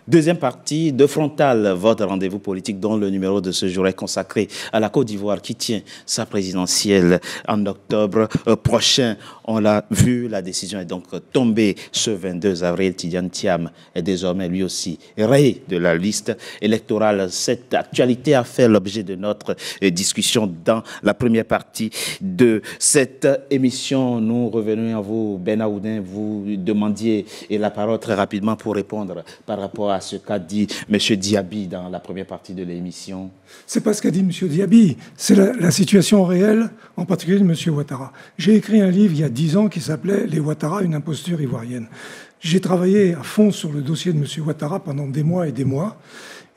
Deuxième partie de Frontal, votre rendez-vous politique dont le numéro de ce jour est consacré à la Côte d'Ivoire qui tient sa présidentielle en octobre prochain. On l'a vu, la décision est donc tombée ce 22 avril. Tidiane Thiam est désormais lui aussi rayé de la liste électorale. Cette actualité a fait l'objet de notre discussion dans la première partie de cette émission. Nous revenons à vous, Ben Aoudin, vous demandiez la parole très rapidement pour répondre par rapport à ce qu'a dit M. Diaby dans la première partie de l'émission. C'est pas ce qu'a dit M. Diaby, c'est la situation réelle, en particulier de M. Ouattara. J'ai écrit un livre il y a 10 ans qui s'appelait « Les Ouattara, une imposture ivoirienne ». J'ai travaillé à fond sur le dossier de M. Ouattara pendant des mois et des mois.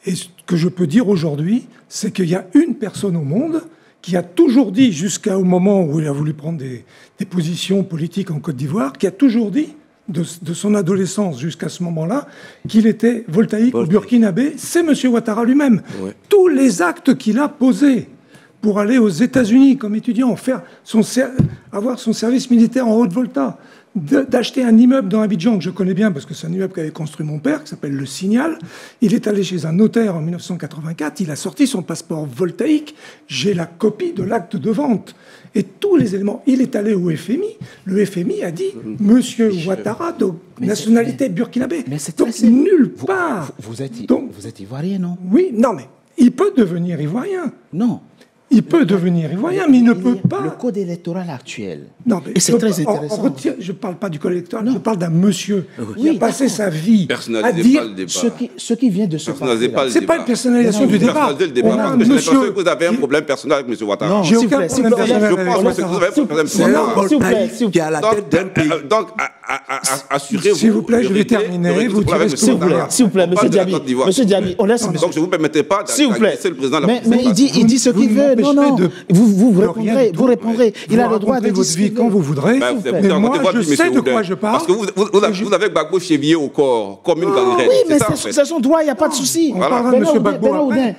Et ce que je peux dire aujourd'hui, c'est qu'il y a une personne au monde qui a toujours dit, jusqu'au moment où il a voulu prendre des positions politiques en Côte d'Ivoire, qui a toujours dit, de son adolescence jusqu'à ce moment-là, qu'il était voltaïque ou burkinabé, c'est M. Ouattara lui-même. Ouais. Tous les actes qu'il a posés pour aller aux États-Unis comme étudiant, avoir son service militaire en Haute-Volta, d'acheter un immeuble dans Abidjan que je connais bien parce que c'est un immeuble qu'avait construit mon père, qui s'appelle Le Signal. Il est allé chez un notaire en 1984, il a sorti son passeport voltaïque, j'ai la copie de l'acte de vente. Et tous les éléments, il est allé au FMI, le FMI a dit « Monsieur Ouattara, de nationalité burkinabé ». Mais c'est donc nulle part. Vous êtes ivoirien, non? Oui, non mais il peut devenir ivoirien. Non. Il peut devenir ivoirien, mais il ne peut pas. Le code électoral actuel. Non, mais et c'est très intéressant. Je ne parle pas du code électoral, je parle d'un monsieur qui a passé sa vie à dire ce qui vient de se passer. Ce n'est pas une personnalisation du débat. Parce que j'ai l'impression que vous avez un problème personnel avec M. Ouattara. Non, j'ai aucun problème personnel. Je pense que vous avez un problème personnel. S'il vous plaît. Qui est à la tête d'un pays. Donc, assurez-vous. S'il vous plaît, je vais terminer. Vous direz ce que vous voulez. S'il vous plaît, monsieur Diaby, on laisse. Donc, je ne vous permettez pas d'agresser le président de la République. Mais il dit ce qu'il veut. Non. Vous répondrez. Il a le droit de votre vie quand vous voudrez. Mais moi, je sais de quoi je parle. Parce que vous avez Gbagbo chevillé au corps, comme une gangrène. Oui, mais c'est son droit, il n'y a pas de souci. On parlera de M. Gbagbo après.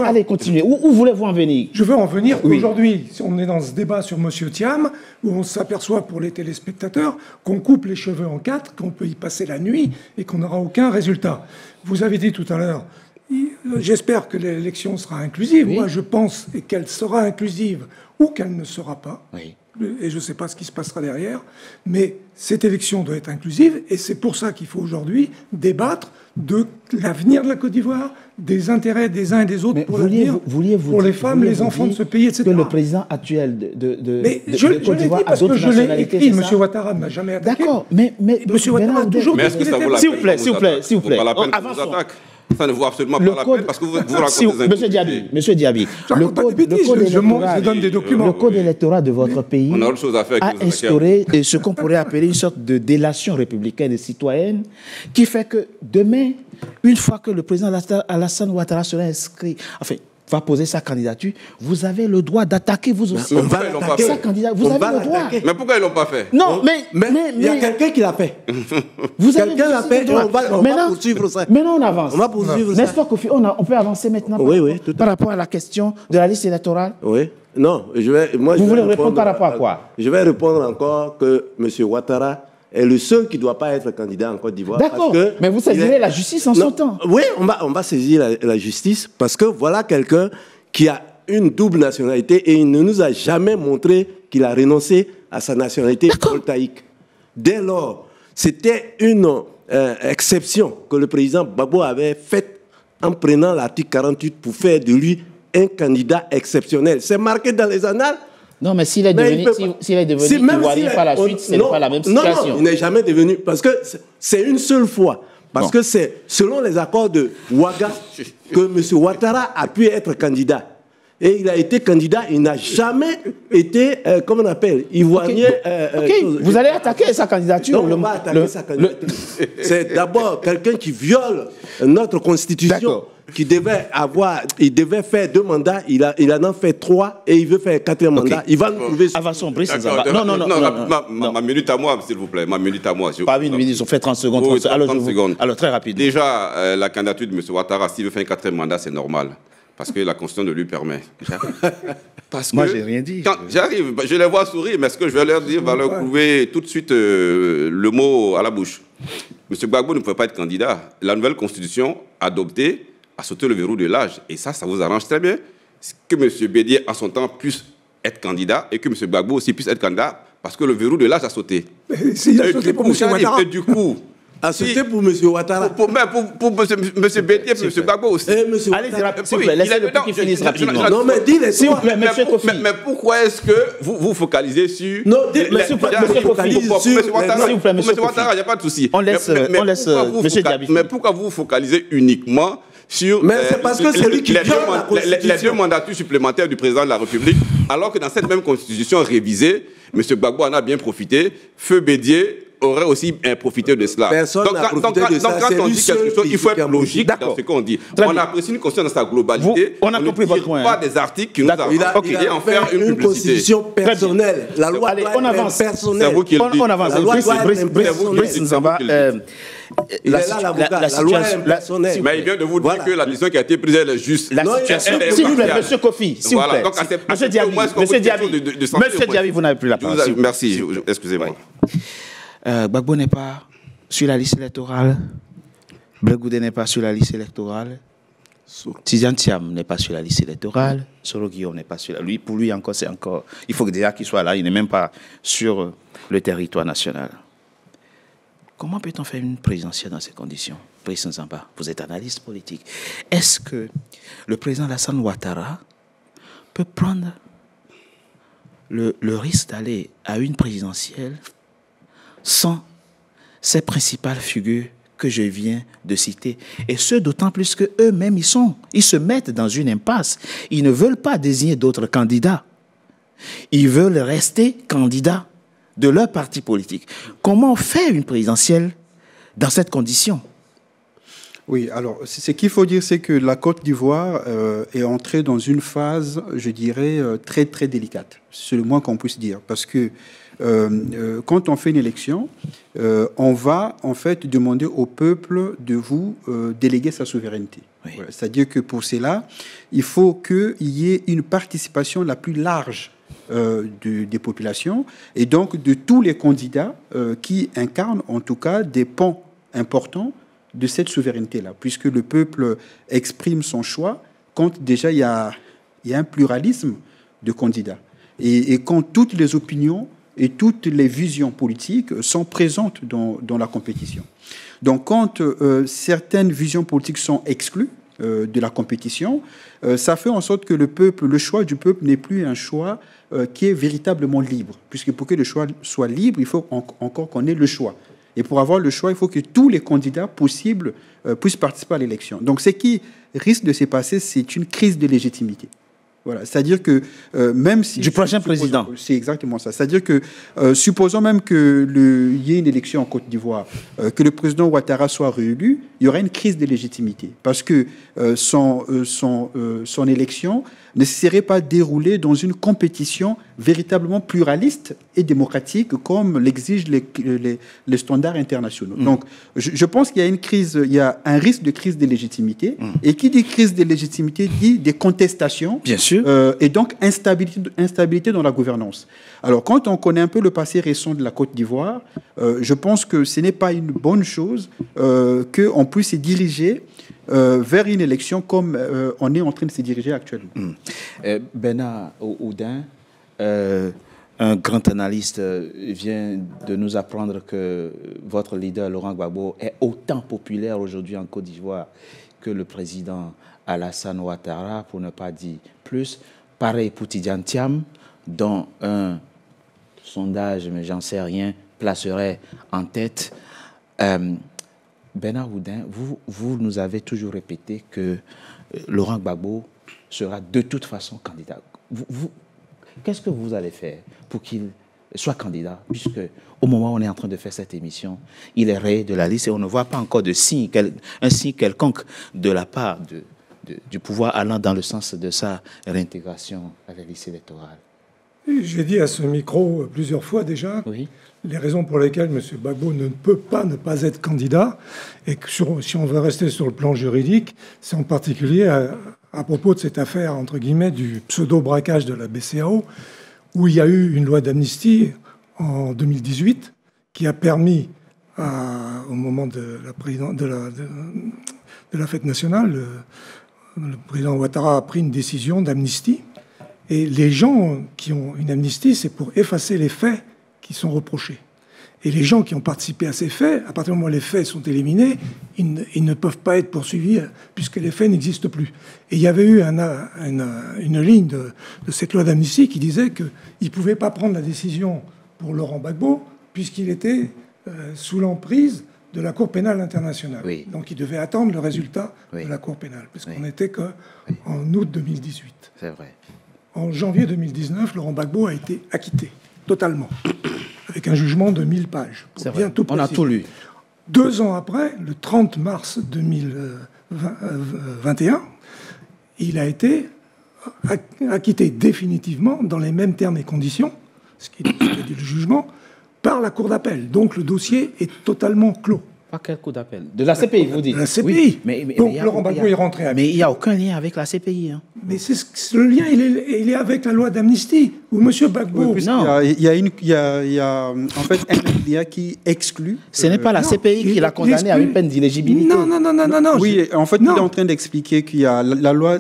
Allez, continuez. Où voulez-vous en venir? Je veux en venir aujourd'hui. On est dans ce débat sur M. Thiam, où on s'aperçoit pour les téléspectateurs qu'on coupe les cheveux en 4, qu'on peut y passer la nuit et qu'on n'aura aucun résultat. Vous avez dit tout à l'heure, j'espère que l'élection sera inclusive. Oui. Moi, je pense qu'elle sera inclusive ou qu'elle ne sera pas. Oui. Et je ne sais pas ce qui se passera derrière. Mais cette élection doit être inclusive. Et c'est pour ça qu'il faut aujourd'hui débattre de l'avenir de la Côte d'Ivoire, des intérêts des uns et des autres pour l'avenir, pour les femmes, les enfants de ce pays, etc. Que le président actuel de Côte d'Ivoire a d'autres nationalités. Je l'ai écrit, M. Ouattara ne m'a jamais attaqué. D'accord, mais M. Ouattara a toujours dit qu'il était... S'il vous plaît. Avançons. Ça ne vaut absolument pas la peine parce que vous racontez des Monsieur Diaby, le code électoral de votre pays a instauré ce qu'on pourrait appeler une sorte de délation républicaine et citoyenne qui fait que demain, une fois que le président Alassane Ouattara sera inscrit, va poser sa candidature, vous avez le droit d'attaquer vous aussi. On va l'attaquer. Sa candidature, vous avez le droit. Mais pourquoi ils ne l'ont pas fait? Non, mais il y a quelqu'un qui l'a fait. Quelqu'un l'a fait et on va poursuivre ça. Maintenant, on avance. On va poursuivre ça. N'est-ce pas, Kofi, on peut avancer maintenant par rapport à la question de la liste électorale? Oui. Non, vous voulez répondre par rapport à quoi? Je vais répondre encore que M. Ouattara est le seul qui ne doit pas être candidat en Côte d'Ivoire. D'accord, mais vous saisirez la justice en son temps. Oui, on va saisir la justice parce que voilà quelqu'un qui a une double nationalité et il ne nous a jamais montré qu'il a renoncé à sa nationalité voltaïque. Dès lors, c'était une exception que le président Gbagbo avait faite en prenant l'article 48 pour faire de lui un candidat exceptionnel. C'est marqué dans les annales. Non, mais s'il est devenu ivoirien par la suite, ce n'est pas la même situation. Non, il n'est jamais devenu, parce que c'est une seule fois. Parce que c'est selon les accords de Ouaga que M. Ouattara a pu être candidat. Et il a été candidat, il n'a jamais été, comment on appelle, ivoirien. Vous allez attaquer sa candidature. Non, on va attaquer sa candidature. C'est d'abord quelqu'un qui viole notre constitution. Qui devait faire 2 mandats, il en a fait 3 et il veut faire 4e mandat. Il va nous prouver. Avançons, Brice. Non, ma minute à moi, s'il vous plaît. Ma minute à moi. Pas une minute, on fait 30 secondes. Oui, 30 secondes. Alors, très rapide. Déjà, la candidature de M. Ouattara, s'il veut faire un 4e mandat, c'est normal. Parce que la Constitution ne lui permet. Parce que moi, j'ai rien dit. J'arrive, je les vois sourire, mais ce que je vais leur dire va leur prouver tout de suite le mot à la bouche. M. Gbagbo ne pouvait pas être candidat. La nouvelle constitution adoptée a sauté le verrou de l'âge. Et ça vous arrange très bien. Que M. Bédié, à son temps, puisse être candidat et que M. Gbagbo aussi puisse être candidat parce que le verrou de l'âge a sauté. Il a sauté pour M. Ouattara. Et du coup... A sauté pour M. Ouattara. Pour M. Bédié et pour M. Gbagbo aussi. Allez-y, s'il vous plaît, laissez-le qu'il finisse rapidement. Non, mais dis-le. S'il vous plaît, M. Kofi. Mais pourquoi est-ce que vous focalisez sur... Non, M. Kofi. S'il vous plaît, M. Ouattara, il n'y a pas de souci. On laisse M. Diaby. Mais pourquoi vous focalisez uniquement sur mais c'est parce que c'est lui qui les deux mandatures supplémentaires du président de la République, alors que dans cette même constitution révisée, M. Gbagbo en a bien profité, Feu Bédié aurait aussi profité de cela. Personne n'a profité de ça. Quand on dit quelque chose, il faut être logique dans ce qu'on dit. On apprécie une constitution dans sa globalité. On a compris votre point. Pas des articles qui nous avancent et en faire une constitution personnelle. La loi doit être personnelle. C'est vous qui le dites. On avance. Brice nous en va. Il est là, l'avocat. La loi est personnelle. Mais il vient de vous dire que la décision qui a été prise, elle est juste. La situation, s'il vous plaît, M. Kofi, s'il vous plaît. Monsieur Diaby, vous n'avez plus la parole. Merci, excusez-moi. Gbagbo n'est pas sur la liste électorale. Blé Goudé n'est pas sur la liste électorale. Tidiane Thiam n'est pas sur la liste électorale. Soro Guillaume n'est pas sur la liste. Pour lui, encore, c'est encore. Il faut déjà qu'il soit là. Il n'est même pas sur le territoire national. Comment peut-on faire une présidentielle dans ces conditions? Président Zamba, vous êtes analyste politique. Est-ce que le président Alassane Ouattara peut prendre le risque d'aller à une présidentielle sans ces principales figures que je viens de citer? Et ce, d'autant plus qu'eux-mêmes, ils se mettent dans une impasse. Ils ne veulent pas désigner d'autres candidats. Ils veulent rester candidats de leur parti politique. Comment faire une présidentielle dans cette condition? Oui, alors, ce qu'il faut dire, c'est que la Côte d'Ivoire est entrée dans une phase, je dirais, très, très délicate. C'est le moins qu'on puisse dire. Parce que quand on fait une élection, on va, en fait, demander au peuple de vous déléguer sa souveraineté. Oui. Voilà. C'est-à-dire que pour cela, il faut qu'il y ait une participation la plus large des populations et donc de tous les candidats qui incarnent en tout cas des pans importants de cette souveraineté-là, puisque le peuple exprime son choix quand déjà il y a un pluralisme de candidats et quand toutes les opinions et toutes les visions politiques sont présentes dans la compétition. Donc quand certaines visions politiques sont exclues de la compétition, ça fait en sorte que le choix du peuple n'est plus un choix qui est véritablement libre. Puisque pour que le choix soit libre, il faut encore qu'on ait le choix. Et pour avoir le choix, il faut que tous les candidats possibles puissent participer à l'élection. Donc ce qui risque de se passer, c'est une crise de légitimité. Voilà, c'est-à-dire que même si... Du prochain président. C'est exactement ça. C'est-à-dire que supposons même qu'il y ait une élection en Côte d'Ivoire, que le président Ouattara soit réélu, il y aura une crise de légitimité. Parce que son élection ne serait pas déroulée dans une compétition véritablement pluraliste et démocratique comme l'exigent les standards internationaux. Donc, je pense qu'il y a une crise, il y a un risque de crise de légitimité. Et qui dit crise de légitimité dit des contestations. Bien sûr. Et donc instabilité dans la gouvernance. Alors, quand on connaît un peu le passé récent de la Côte d'Ivoire, je pense que ce n'est pas une bonne chose qu'on puisse se diriger vers une élection comme on est en train de se diriger actuellement. Bernard Oudin, un grand analyste, vient de nous apprendre que votre leader, Laurent Gbagbo, est autant populaire aujourd'hui en Côte d'Ivoire que le président Alassane Ouattara, pour ne pas dire plus. Pareil pour Tidiane Thiam, dont un sondage, mais j'en sais rien, placerait en tête. Bernard Oudin, vous nous avez toujours répété que Laurent Gbagbo sera de toute façon candidat. Qu'est-ce que vous allez faire pour qu'il soit candidat, puisque au moment où on est en train de faire cette émission, il est rayé de la liste et on ne voit pas encore de signe, un signe quelconque de la part du pouvoir allant dans le sens de sa réintégration à la liste électorale. J'ai dit à ce micro plusieurs fois déjà les raisons pour lesquelles M. Gbagbo ne peut pas ne pas être candidat, et que si on veut rester sur le plan juridique, c'est en particulier à propos de cette affaire, entre guillemets, du pseudo-braquage de la BCEAO, où il y a eu une loi d'amnistie en 2018 qui a permis au moment de la fête nationale, le président Ouattara a pris une décision d'amnistie. Et les gens qui ont une amnistie, c'est pour effacer les faits qui sont reprochés. Et les gens qui ont participé à ces faits, à partir du moment où les faits sont éliminés, ils ne peuvent pas être poursuivis puisque les faits n'existent plus. Et il y avait eu une ligne de cette loi d'amnistie qui disait qu'il ne pouvait pas prendre la décision pour Laurent Gbagbo puisqu'il était sous l'emprise de la Cour pénale internationale. Oui. Donc il devait attendre le résultat Oui. de la Cour pénale, parce qu'on Oui. n'était qu'en août 2018. C'est vrai. En janvier 2019, Laurent Gbagbo a été acquitté, totalement, avec un jugement de 1000 pages. Pour C'est bien vrai. tout On a préciser. tout lu. 2 ans après, le 30 mars 2021, il a été acquitté définitivement dans les mêmes termes et conditions, ce qui dit le jugement, par la Cour d'appel. Donc le dossier est totalement clos. Pas quel coup d'appel. De la CPI, vous dites. De la CPI. Oui, Donc il y a- Laurent Gbagbo est rentré à Mais il n'y a aucun lien avec la CPI. Hein. Mais le lien, il est avec la loi d'amnistie, où M. Gbagbo... Oui, Non. il y a en fait un alinéa qui exclut. Ce n'est pas la non, CPI qui l'a condamné à une peine d'illégibilité. Non. Oui, en fait, non. il est en train d'expliquer qu'il y a la loi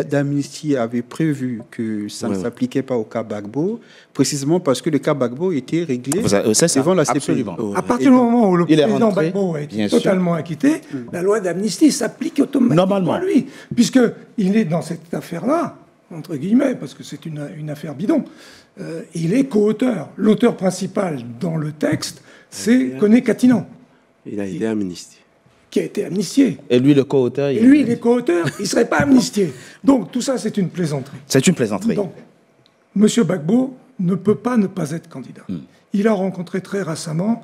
d'amnistie avait prévu que ça ne s'appliquait pas au cas Gbagbo, précisément parce que le cas Gbagbo était réglé C'est ça, devant la CPI. absolument. À partir du moment où le Il est président rentré, Gbagbo a été bien sûr. totalement acquitté, la loi d'amnistie s'applique automatiquement Normalement. à lui, puisqu'il est dans cette affaire-là, entre guillemets, parce que c'est une affaire bidon, il est co-auteur. L'auteur principal dans le texte, c'est Koné Katinan, Il a été amnistié. qui a été amnistié. Et lui, le co-auteur, Et lui, il est co-auteur, il ne serait pas amnistié. Donc tout ça, c'est une plaisanterie. c'est une plaisanterie. Donc, M. Gbagbo ne peut pas ne pas être candidat. Il a rencontré très récemment,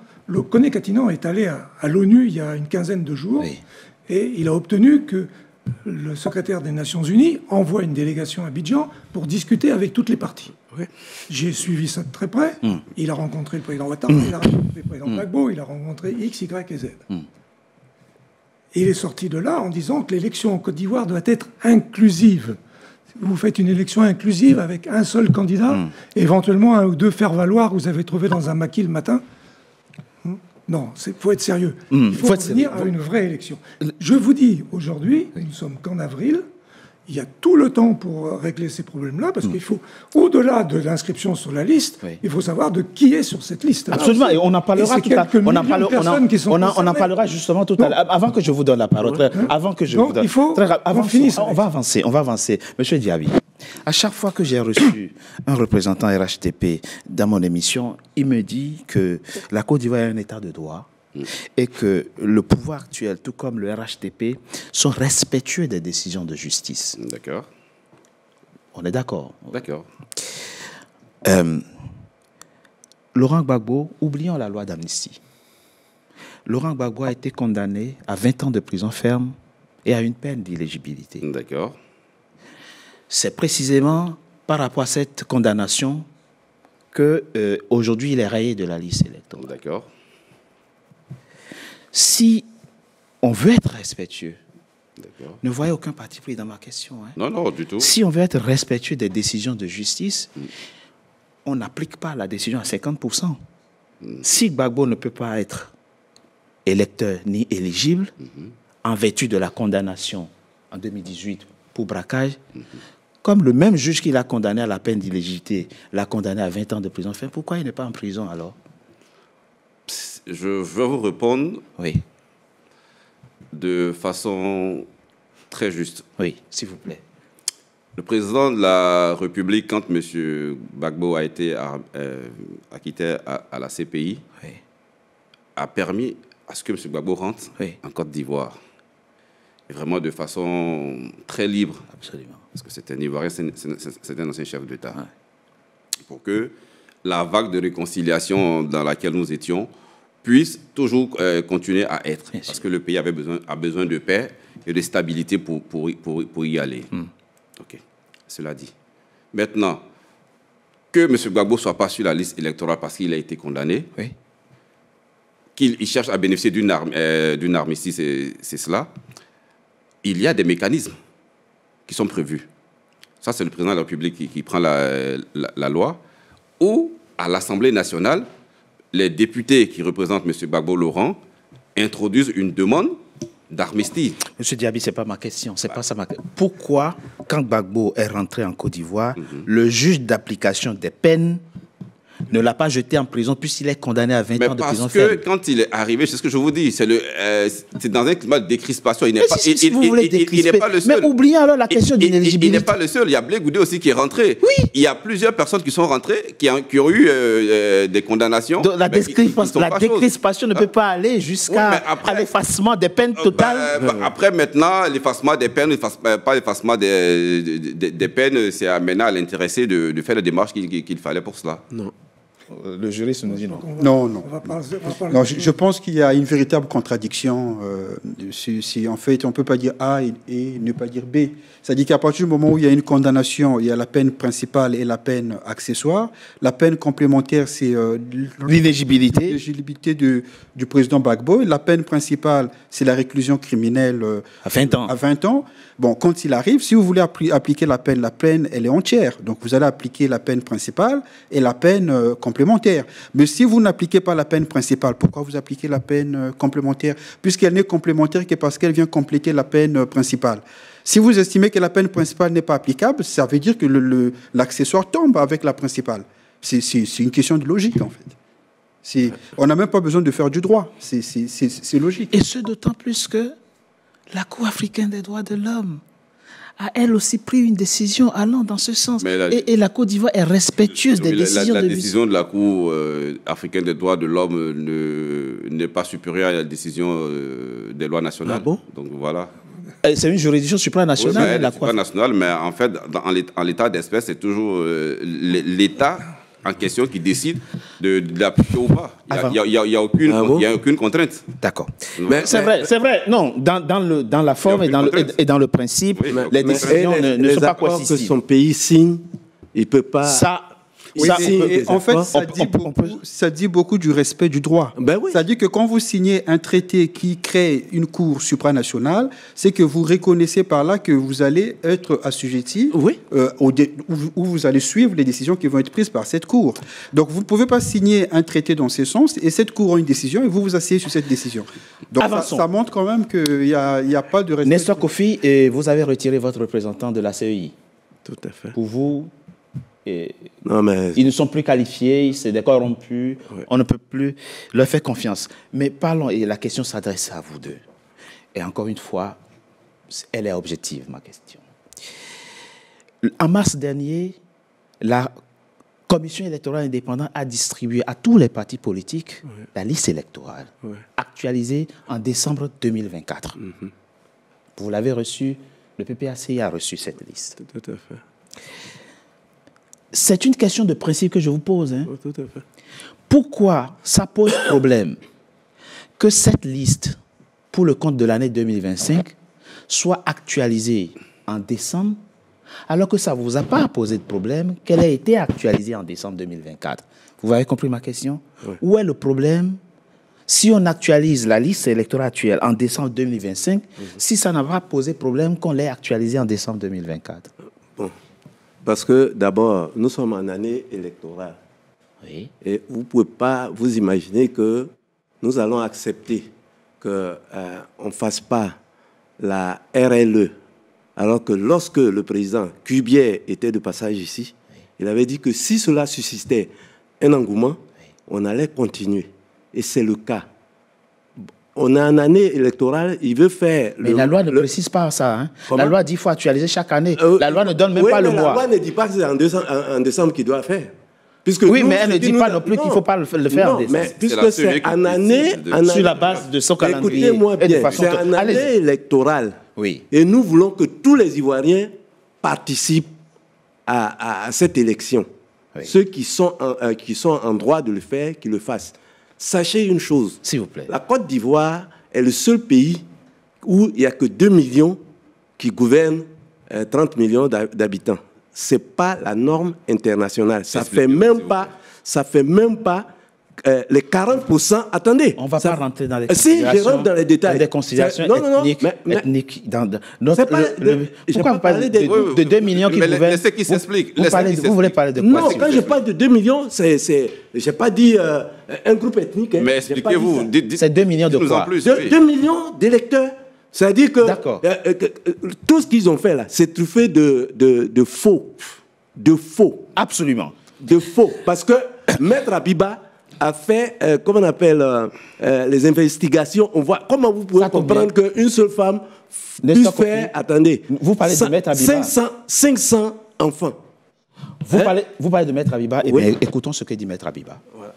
Koné Katinan est allé à l'ONU il y a une quinzaine de jours, Oui. et il a obtenu que le secrétaire des Nations Unies envoie une délégation à Abidjan pour discuter avec toutes les parties. J'ai suivi ça de très près. Il a rencontré le président Ouattara, il a rencontré le président Gbagbo, il a rencontré X, Y et Z. Et il est sorti de là en disant que l'élection en Côte d'Ivoire doit être inclusive. Vous faites une élection inclusive avec un seul candidat, éventuellement un ou deux faire-valoir, vous avez trouvé dans un maquis le matin. Non, il faut être sérieux. Il faut revenir à une vraie élection. Je vous dis, aujourd'hui, nous ne sommes qu'en avril, il y a tout le temps pour régler ces problèmes-là, parce qu'il faut, au-delà de l'inscription sur la liste, il faut savoir de qui est sur cette liste. Absolument, et on en parlera tout à l'heure. On en parlera justement tout à l'heure. Avant que je vous donne la parole, avant que je vous donne. Il faut qu'on finisse. On va avancer. Monsieur Diaby, à chaque fois que j'ai reçu un représentant RHTP dans mon émission, il me dit que la Côte d'Ivoire est un état de droit et que le pouvoir actuel, tout comme le RHTP, sont respectueux des décisions de justice. D'accord. On est d'accord? D'accord. Laurent Gbagbo, oublions la loi d'amnistie. Laurent Gbagbo a été condamné à 20 ans de prison ferme et à une peine d'éligibilité. D'accord. C'est précisément par rapport à cette condamnation que aujourd'hui il est rayé de la liste électorale. D'accord. Si on veut être respectueux, D'accord. ne voyez aucun parti pris dans ma question. Hein. Non, non, du tout. Si on veut être respectueux des décisions de justice, on n'applique pas la décision à 50%. Si Gbagbo ne peut pas être électeur ni éligible, en vertu de la condamnation en 2018 pour braquage, comme le même juge qui l'a condamné à la peine d'éligibilité l'a condamné à 20 ans de prison ferme, pourquoi il n'est pas en prison alors? Je veux vous répondre Oui, de façon très juste. oui, s'il vous plaît. Le président de la République, quand M. Gbagbo a été acquitté à la CPI, Oui, a permis à ce que M. Gbagbo rentre Oui. en Côte d'Ivoire. Et vraiment de façon très libre, absolument. parce que c'est un Ivoirien, c'est un ancien chef d'État. Ouais. Pour que la vague de réconciliation dans laquelle nous étions puisse toujours continuer à être. Bien Parce sûr. que le pays a besoin de paix et de stabilité pour y aller. OK. Cela dit. Maintenant, que M. Gbagbo ne soit pas sur la liste électorale parce qu'il a été condamné, Oui, qu'il cherche à bénéficier d'une armistice, c'est cela, il y a des mécanismes qui sont prévus. Ça, c'est le président de la République qui prend la loi, ou à l'Assemblée nationale, les députés qui représentent M. Gbagbo Laurent introduisent une demande d'armistice. Monsieur Diaby, ce n'est pas ma question. C'est pas ça ma question. Pourquoi, quand Gbagbo est rentré en Côte d'Ivoire, le juge d'application des peines ne l'a pas jeté en prison puisqu'il est condamné à 20 ans de prison ferme? Parce que quand il est arrivé, c'est ce que je vous dis, c'est dans un climat de décrispation. Il n'est pas, pas le seul. Mais oubliez alors la question d'inéligibilité. Il n'est pas le seul. Il y a Blé Goudé aussi qui est rentré. Oui. Il y a plusieurs personnes qui sont rentrées, qui ont eu des condamnations. Donc, la décrispation ne peut pas aller jusqu'à l'effacement des peines totales. Après, maintenant, l'effacement des peines, pas l'effacement des peines, c'est maintenant à l'intéressé de faire les démarches qu'il fallait pour cela. Non. Le juriste nous dit non. Non. Non, je pense qu'il y a une véritable contradiction. En fait, on ne peut pas dire A et ne pas dire B. C'est-à-dire qu'à partir du moment où il y a une condamnation, il y a la peine principale et la peine accessoire. La peine complémentaire, c'est l'inéligibilité du président Gbagbo. La peine principale, c'est la réclusion criminelle à 20 ans. À 20 ans. Bon, quand il arrive, si vous voulez appliquer la peine, elle est entière. Donc, vous allez appliquer la peine principale et la peine complémentaire. Mais si vous n'appliquez pas la peine principale, pourquoi vous appliquez la peine complémentaire? Puisqu'elle n'est complémentaire que parce qu'elle vient compléter la peine principale. Si vous estimez que la peine principale n'est pas applicable, ça veut dire que l'accessoire tombe avec la principale. C'est une question de logique, en fait. On n'a même pas besoin de faire du droit. C'est logique. Et ce, d'autant plus que la Cour africaine des droits de l'homme a elle aussi pris une décision allant dans ce sens. Et la Côte d'Ivoire est respectueuse des décisions la décision de la Cour africaine des droits de l'homme n'est pas supérieure à la décision des lois nationales. Ah bon? Donc voilà. C'est une juridiction supranationale. Oui, la supranationale, mais en fait, en l'état d'espèce, c'est toujours l'État en question qui décide de l'appliquer ou pas. Il n'y a aucune contrainte. D'accord. C'est vrai. Non, dans la forme et dans le principe, oui, les décisions ne sont pas coercitives. Que son pays signe, il ne peut pas... En fait, ça dit beaucoup du respect du droit. Ben oui. Ça dit que quand vous signez un traité qui crée une cour supranationale, c'est que vous reconnaissez par là que vous allez être assujetti, oui. où vous allez suivre les décisions qui vont être prises par cette cour. Donc, vous ne pouvez pas signer un traité dans ce sens, et cette cour a une décision, et vous vous asseyez sur cette décision. Donc, ça montre quand même qu'il n'y a pas de respect. Nestor Kofi, vous avez retiré votre représentant de la CEI. Tout à fait. Pour vous... Non, mais... Ils ne sont plus qualifiés, c'est des corrompus, oui. On ne peut plus leur faire confiance. Mais parlons, et la question s'adresse à vous deux. Et encore une fois, elle est objective, ma question. En mars dernier, la Commission électorale indépendante a distribué à tous les partis politiques la liste électorale, actualisée en décembre 2024. Vous l'avez reçue, le PPACI a reçu cette liste. Tout à fait. C'est une question de principe que je vous pose. Hein. Oh, tout à fait. Pourquoi ça pose problème que cette liste, pour le compte de l'année 2025, soit actualisée en décembre, alors que ça ne vous a pas posé de problème qu'elle ait été actualisée en décembre 2024? Vous avez compris ma question? Oui. Où est le problème si on actualise la liste électorale actuelle en décembre 2025, si ça n'a pas posé problème qu'on l'ait actualisée en décembre 2024? Bon. Parce que, d'abord, nous sommes en année électorale. Oui. Et vous ne pouvez pas vous imaginer que nous allons accepter qu'on ne fasse pas la RLE. Alors que lorsque le président Cubier était de passage ici, il avait dit que si cela suscitait un engouement, on allait continuer. Et c'est le cas. On est en année électorale, il veut faire... Mais la loi ne précise pas ça. Hein. La loi dit qu'il faut actualiser chaque année. La loi ne donne même pas le mois. La loi ne dit pas que c'est en décembre qu'il doit faire. Puisque oui, mais elle ne dit pas non plus qu'il ne faut pas le faire en décembre. Mais puisque c'est en année... Sur la base de son calendrier. Écoutez-moi bien, c'est en année électorale. Oui. Et nous voulons que tous les Ivoiriens participent à cette élection. Oui. Ceux qui sont en droit de le faire, qu'ils le fassent. Sachez une chose, s'il vous plaît. La Côte d'Ivoire est le seul pays où il n'y a que 2 millions qui gouvernent 30 millions d'habitants. Ce n'est pas la norme internationale. Ça ne fait même pas les 40%, attendez. On ne va pas rentrer dans les considérations. Si, je rentre dans les détails. Des considérations ethniques. Pourquoi vous parlez de 2 millions qui pouvaient... Laissez qu'il s'explique. Vous voulez parler de quoi? Non, quand je parle de 2 millions, je n'ai pas dit un groupe ethnique. Hein. Mais expliquez-vous. C'est 2 millions de quoi? 2 millions d'électeurs. C'est-à-dire que tout ce qu'ils ont fait là, c'est truffé de faux. De faux. Absolument. De faux. Parce que Maître Abiba a fait, comment on appelle, les investigations. On voit, comment vous pouvez comprendre qu'une seule femme puisse faire, attendez, vous parlez de Maître Abiba. 500 enfants. Vous parlez de Maître Abiba, et bien, écoutons ce que dit Maître Abiba. Voilà.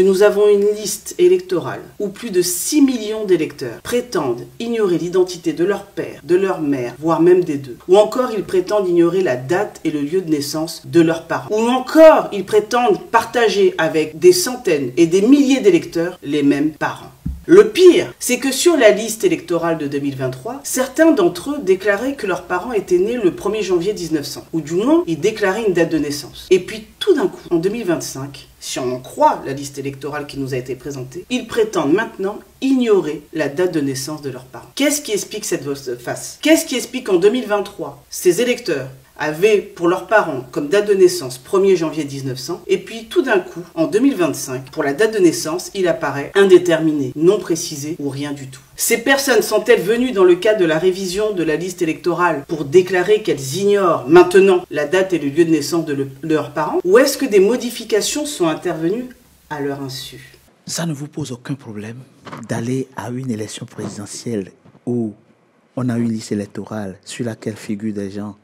Nous avons une liste électorale où plus de 6 millions d'électeurs prétendent ignorer l'identité de leur père, de leur mère, voire même des deux. Ou encore ils prétendent ignorer la date et le lieu de naissance de leurs parents. Ou encore ils prétendent partager avec des centaines et des milliers d'électeurs les mêmes parents. Le pire, c'est que sur la liste électorale de 2023, certains d'entre eux déclaraient que leurs parents étaient nés le 1er janvier 1900, ou du moins, ils déclaraient une date de naissance. Et puis, tout d'un coup, en 2025, si on en croit la liste électorale qui nous a été présentée, ils prétendent maintenant ignorer la date de naissance de leurs parents. Qu'est-ce qui explique cette volte-face? Qu'est-ce qui explique qu'en 2023, ces électeurs avaient pour leurs parents comme date de naissance 1er janvier 1900, et puis tout d'un coup, en 2025, pour la date de naissance, il apparaît indéterminé, non précisé ou rien du tout. Ces personnes sont-elles venues dans le cadre de la révision de la liste électorale pour déclarer qu'elles ignorent maintenant la date et le lieu de naissance de leurs parents, ou est-ce que des modifications sont intervenues à leur insu? Ça ne vous pose aucun problème d'aller à une élection présidentielle où on a une liste électorale sur laquelle figurent des gens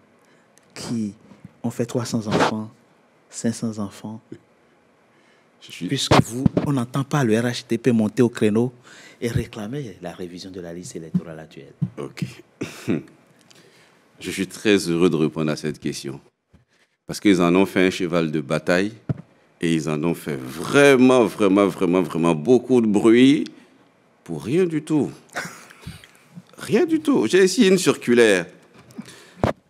qui ont fait 300 enfants, 500 enfants, puisque on n'entend pas le RHTP monter au créneau et réclamer la révision de la liste électorale actuelle. Ok. Je suis très heureux de répondre à cette question. Parce qu'ils en ont fait un cheval de bataille et ils en ont fait vraiment beaucoup de bruit pour rien du tout. Rien du tout. J'ai ici une circulaire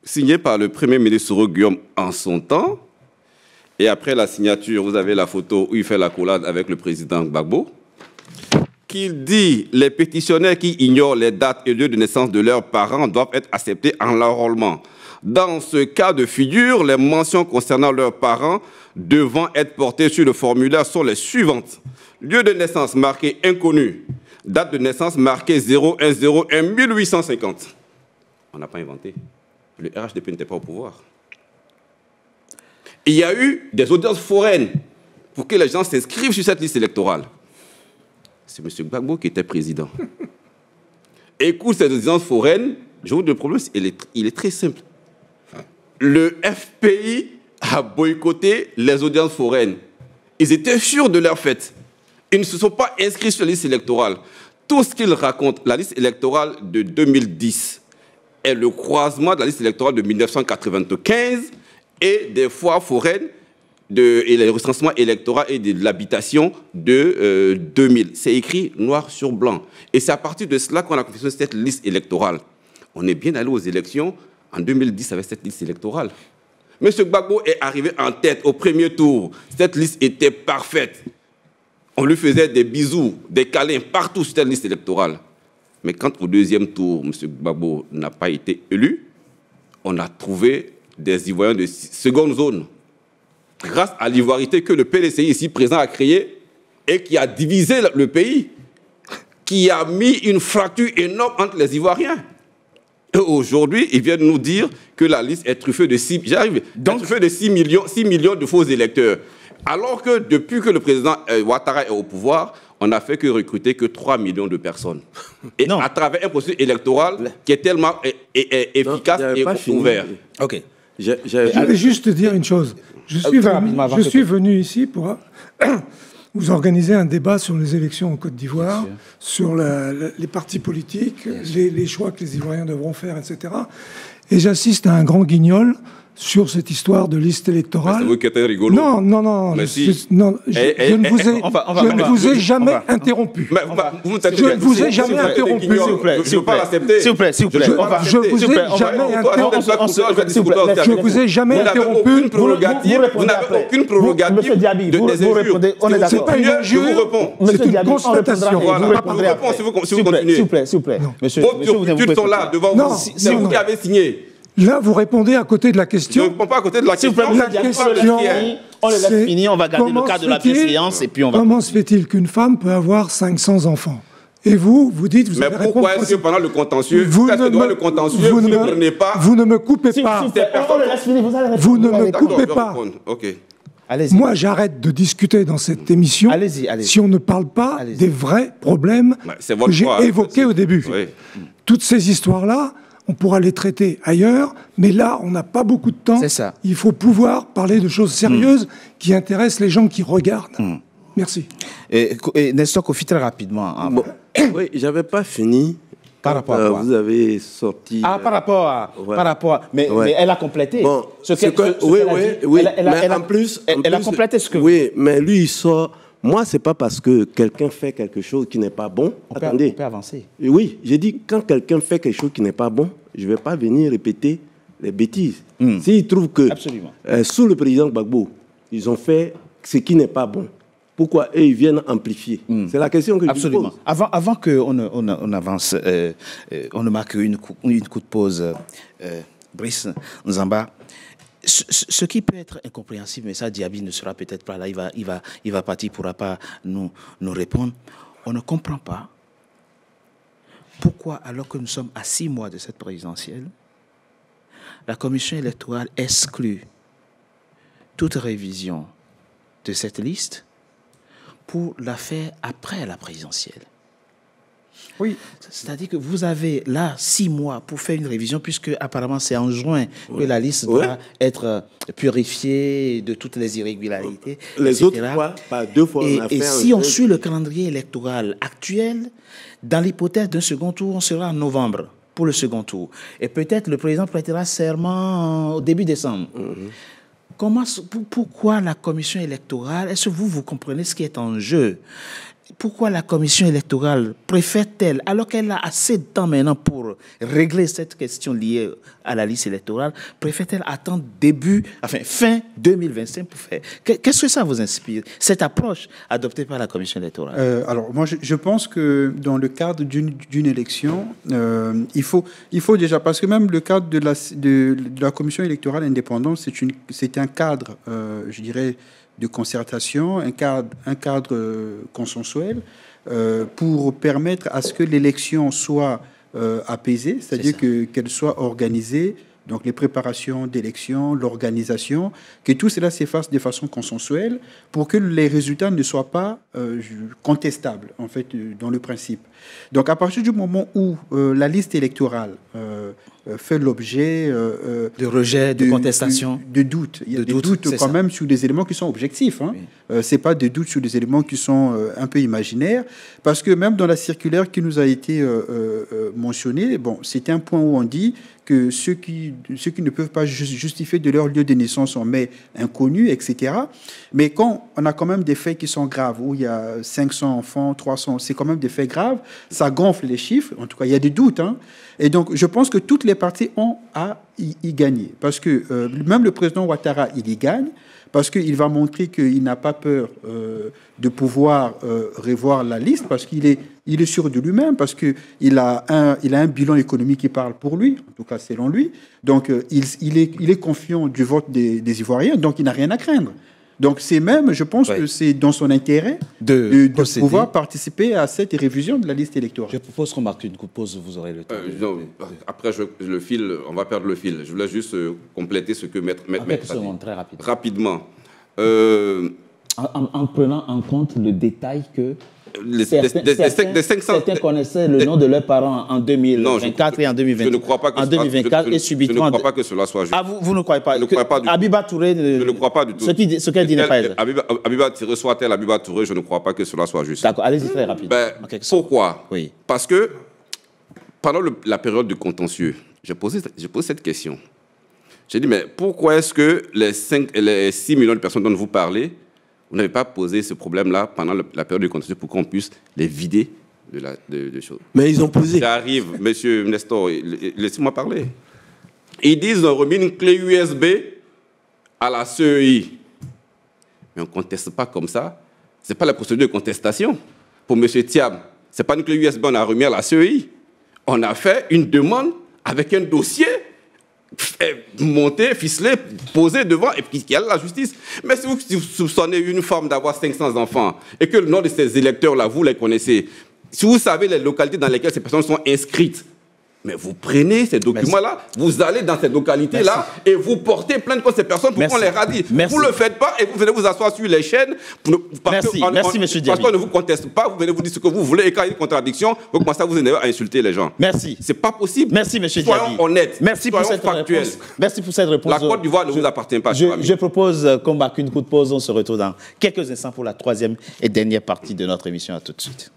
signé par le Premier ministre Guillaume en son temps. Et après la signature, vous avez la photo où il fait la collade avec le président Gbagbo, qui dit « Les pétitionnaires qui ignorent les dates et lieux de naissance de leurs parents doivent être acceptés en l'enrôlement. Dans ce cas de figure, les mentions concernant leurs parents devant être portées sur le formulaire sont les suivantes. Lieu de naissance marqué inconnu. Date de naissance marquée 0101 1850. » On n'a pas inventé. Le RHDP n'était pas au pouvoir. Il y a eu des audiences foraines pour que les gens s'inscrivent sur cette liste électorale. C'est M. Gbagbo qui était président. Écoute, ces audiences foraines, je vous dis le problème, il est très simple. Le FPI a boycotté les audiences foraines. Ils étaient sûrs de leur fait. Ils ne se sont pas inscrits sur la liste électorale. Tout ce qu'ils racontent, la liste électorale de 2010, est le croisement de la liste électorale de 1995 et des foires foraines et les recensements électoraux et de l'habitation de 2000. C'est écrit noir sur blanc. Et c'est à partir de cela qu'on a confectionné cette liste électorale. On est bien allé aux élections en 2010 avec cette liste électorale. M. Gbagbo est arrivé en tête au premier tour. Cette liste était parfaite. On lui faisait des bisous, des câlins partout sur cette liste électorale. Mais quand au deuxième tour, M. Gbagbo n'a pas été élu, on a trouvé des Ivoiriens de seconde zone. Grâce à l'ivoirité que le PDCI ici présent a créée et qui a divisé le pays, qui a mis une fracture énorme entre les Ivoiriens. Et aujourd'hui, ils viennent nous dire que la liste est truffée de 6 millions de faux électeurs. Alors que depuis que le président Ouattara est au pouvoir, on n'a fait que recruter que 3 millions de personnes. Et à travers un processus électoral qui est tellement efficace et ouvert. Ok. Je vais juste te dire une chose. Je suis venu ici pour vous organiser un débat sur les élections en Côte d'Ivoire, sur les partis politiques, les choix que les Ivoiriens devront faire, etc. Et j'assiste à un grand guignol sur cette histoire de liste électorale. C'est vous qui êtes un rigolo. Non, non, non. Mais si. Non, je ne vous ai jamais interrompu. Je ne vous ai jamais interrompu. S'il vous plaît, s'il vous plaît, s'il vous plaît, s'il vous plaît. Je vous ai jamais interrompu. Je vous ai jamais interrompu. Vous n'avez aucune prérogative. Monsieur Diaby, vous répondez. On est d'accord. C'est pas une injure. C'est une constatation. Vous répondrez après. Si vous continuez. S'il vous plaît. Monsieur, vos pulpitudes sont là devant vous. C'est vous qui avez signé. Là, vous répondez à côté de la question. Je ne réponds pas à côté de la question. On les laisse finir, on va garder le cadre de la bienséance et puis on va... Comment se fait-il qu'une femme peut avoir 500 enfants? Et vous dites... Vous mais pourquoi est-ce que pendant le contentieux, vous ne prenez pas... Vous ne me coupez pas. Vous ne me coupez pas. Moi, j'arrête de discuter dans cette émission si on ne parle pas des vrais problèmes que j'ai évoqués au début. Toutes ces histoires-là, on pourra les traiter ailleurs, mais là, on n'a pas beaucoup de temps. C'est ça. Il faut pouvoir parler de choses sérieuses qui intéressent les gens qui regardent. Merci. Et Nestor Kofi, très rapidement. Hein. Bon, oui, j'avais pas fini. Par rapport à quoi? Vous avez sorti... Ah, par rapport à... Ouais. Par rapport à, mais elle a complété. Bon, oui. Elle en plus, a complété ce que... Oui, mais lui, il sort... Moi, c'est pas parce que quelqu'un fait quelque chose qui n'est pas bon. Attendez. On peut avancer. Oui, j'ai dit, quand quelqu'un fait quelque chose qui n'est pas bon, je ne vais pas venir répéter les bêtises. S'ils trouvent que, sous le président Gbagbo, ils ont fait ce qui n'est pas bon, pourquoi eux, ils viennent amplifier? C'est la question que je vous pose. Avant qu'on avance, on ne marque une coup de pause, Brice Nzamba. Ce qui peut être incompréhensible, mais ça, Diaby ne sera peut-être pas là, il va partir, il ne pourra pas nous répondre. On ne comprend pas pourquoi, alors que nous sommes à 6 mois de cette présidentielle, la commission électorale exclut toute révision de cette liste pour la faire après la présidentielle. Oui. C'est-à-dire que vous avez là 6 mois pour faire une révision, puisque apparemment c'est en juin que la liste doit être purifiée de toutes les irrégularités. Les etc. autres fois, pas 2 fois. Et si on suit le calendrier électoral actuel, dans l'hypothèse d'un second tour, on sera en novembre pour le second tour. Et peut-être le président prêtera serment au début décembre. Pourquoi la commission électorale, est-ce que vous comprenez ce qui est en jeu? Pourquoi la commission électorale préfère-t-elle, alors qu'elle a assez de temps maintenant pour régler cette question liée à la liste électorale, préfère-t-elle attendre fin 2025 pour faire? Qu'est-ce que ça vous inspire, cette approche adoptée par la commission électorale? Alors, moi, je pense que dans le cadre d'une élection, il faut déjà, parce que même le cadre de la commission électorale indépendante, c'est un cadre, je dirais, de concertation, un cadre consensuel pour permettre à ce que l'élection soit apaisée, c'est-à-dire qu'elle soit organisée, donc les préparations d'élection, l'organisation, que tout cela s'efface de façon consensuelle pour que les résultats ne soient pas contestables, en fait, dans le principe. Donc, à partir du moment où la liste électorale fait l'objet de rejet, de contestation, de doutes. Il y a des doutes quand même sur des éléments qui sont objectifs. Hein. C'est pas des doutes sur des éléments qui sont un peu imaginaires, parce que même dans la circulaire qui nous a été mentionnée, bon, c'est un point où on dit que ceux qui ne peuvent pas justifier de leur lieu de naissance sont mais inconnus, etc. Mais quand on a quand même des faits qui sont graves, où il y a 500 enfants, 300, c'est quand même des faits graves, ça gonfle les chiffres, en tout cas il y a des doutes. Hein. Et donc je pense que toutes les parties ont à y gagner, parce que même le président Ouattara, il y gagne, parce qu'il va montrer qu'il n'a pas peur de pouvoir revoir la liste, parce qu'il est sûr de lui-même, parce qu'il a un bilan économique qui parle pour lui, en tout cas selon lui. Donc il est confiant du vote des Ivoiriens, donc il n'a rien à craindre. Donc c'est même, je pense que c'est dans son intérêt de pouvoir participer à cette révision de la liste électorale. Je propose qu'on marque une courte pause, vous aurez le temps. Après, le fil, on va perdre le fil. Je voulais juste compléter ce que Maître secondes, très rapide. Rapidement. En prenant en compte le détail que certains connaissaient le nom de leurs parents en 2024 et en 2024. Je ne crois pas que, et subitement, je ne crois pas que cela soit juste. Ah, vous ne croyez pas? Je ne crois pas du tout. Abiba Touré, je ne crois pas du tout. Ce qu'elle dit n'est pas exact. Abiba Touré, soit-elle Abiba Touré, je ne crois pas que cela soit juste. D'accord, allez-y très rapide. Pourquoi? Oui. Parce que pendant la période de contentieux, j'ai posé cette question. J'ai dit, mais pourquoi est-ce que les 6 millions de personnes dont vous parlez, vous n'avez pas posé ce problème-là pendant la période de contestation pour qu'on puisse les vider de choses? Mais ils ont posé. J'arrive, monsieur Nestor, laissez-moi parler. Ils disent qu'ils ont remis une clé USB à la CEI. Mais on ne conteste pas comme ça. Ce n'est pas la procédure de contestation. Pour monsieur Thiam, ce n'est pas une clé USB qu'on a remis à la CEI. On a fait une demande avec un dossier monté, ficelé, posé devant, et puis il y a la justice. Mais si vous soupçonnez une femme d'avoir 500 enfants, et que le nom de ces électeurs-là, vous les connaissez, si vous savez les localités dans lesquelles ces personnes sont inscrites, mais vous prenez ces documents-là, vous allez dans ces localités-là et vous portez plainte contre ces personnes pour qu'on les radie. Vous ne le faites pas et vous venez vous asseoir sur les chaînes. Merci, M. Diaby. Parce qu'on ne vous conteste pas, vous venez vous dire ce que vous voulez et quand il y a une contradiction, vous commencez à vous énerver, à insulter les gens. Merci. Ce n'est pas possible. Merci, M. Diaby. Soyons honnêtes. Merci pour cette réponse. Merci pour cette réponse. La Côte d'Ivoire ne vous appartient pas. Je propose qu'on marque une courte pause. On se retrouve dans quelques instants pour la troisième et dernière partie de notre émission. À tout de suite.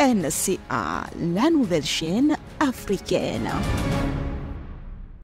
NCA, la nouvelle chaîne africaine.